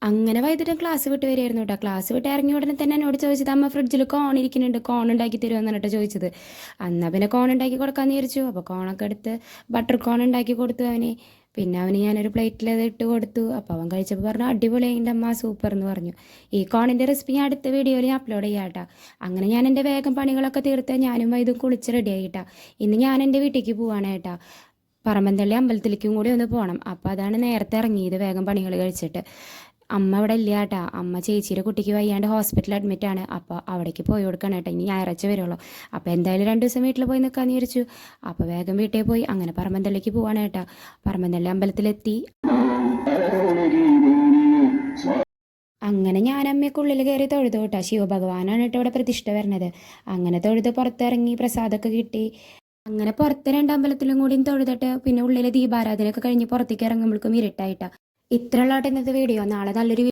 അങ്ങനെ വൈകിട്ട് ക്ലാസ് വിട്ട് വരികയായിരുന്നു കേട്ടോ. ക്ലാസ് വിട്ട് ഇറങ്ങിയ ഉടനെ തന്നെ എന്നോട് ചോദിച്ചത്, അമ്മ ഫ്രിഡ്ജിൽ കോൺ ഇരിക്കുന്നുണ്ട്, കോൺ ഉണ്ടാക്കി തരുമെന്ന് പറഞ്ഞിട്ട് ചോദിച്ചത്. എന്നാൽ പിന്നെ കോൺ ഉണ്ടാക്കി കൊടുക്കാമെന്ന് വിചാരിച്ചു. അപ്പോൾ കോണൊക്കെ എടുത്ത് ബട്ടർ കോൺ ഉണ്ടാക്കി കൊടുത്തു അവന്. പിന്നെ അവന് ഞാനൊരു പ്ലേറ്റിൽ അത് ഇട്ട് കൊടുത്തു. അപ്പോൾ അവൻ കഴിച്ചപ്പോൾ പറഞ്ഞു, അടിപൊളിയായിട്ട് അമ്മ, സൂപ്പർ എന്ന് പറഞ്ഞു. ഈ കോണിൻ്റെ റെസിപ്പി ഞാൻ അടുത്ത വീഡിയോയിൽ ഞാൻ അപ്ലോഡ് ചെയ്യാം കേട്ടോ. അങ്ങനെ ഞാൻ എൻ്റെ വേഗം പണികളൊക്കെ തീർത്ത് ഞാനും ഇത് കുളിച്ച് റെഡി ആയിട്ടാ. ഇന്ന് ഞാൻ എൻ്റെ വീട്ടിലേക്ക് പോവാണ് കേട്ടോ. പറമ്പന്തള്ളി അമ്പലത്തിലേക്കും കൂടി ഒന്ന് പോകണം. അപ്പോൾ അതാണ് നേരത്തെ ഇറങ്ങിയത്, വേഗം പണികൾ കഴിച്ചിട്ട്. അമ്മ ഇവിടെ ഇല്ല കേട്ടാ. അമ്മ ചേച്ചിയുടെ കുട്ടിക്ക് വയ്യാണ്ട് ഹോസ്പിറ്റലിൽ അഡ്മിറ്റാണ്. അപ്പോൾ അവിടേക്ക് പോയി കൊടുക്കണം കേട്ടോ. ഇനി ഞായറാഴ്ച വരുള്ളൂ. അപ്പോൾ എന്തായാലും 2 ദിവസം വീട്ടിൽ പോയി നിൽക്കാമെന്ന് വിചാരിച്ചു. അപ്പോൾ വേഗം വീട്ടിൽ പോയി അങ്ങനെ പറമ്പന്തള്ളിക്ക് പോവാണ് കേട്ടോ. പറമ്പന്തള്ളി അമ്പലത്തിലെത്തി. അങ്ങനെ ഞാൻ അമ്മയ്ക്കുള്ളിൽ കയറി തൊഴുതു കേട്ടോ. ശിവഭഗവാനാണ് കേട്ടോ ഇവിടെ പ്രതിഷ്ഠ വരുന്നത്. അങ്ങനെ തൊഴുത് പുറത്തിറങ്ങി പ്രസാദമൊക്കെ കിട്ടി. അങ്ങനെ പുറത്ത് 2 അമ്പലത്തിലും കൂടി തൊഴുതിട്ട് പിന്നെ ഉള്ളിലെ ദീപാരാധനയൊക്കെ കഴിഞ്ഞ് പുറത്തേക്ക് ഇറങ്ങുമ്പോഴേക്കും ഇരുട്ടായിട്ടാ. ഇത്രയുള്ള ഇന്നത്തെ വീഡിയോ. നാളെ നല്ലൊരു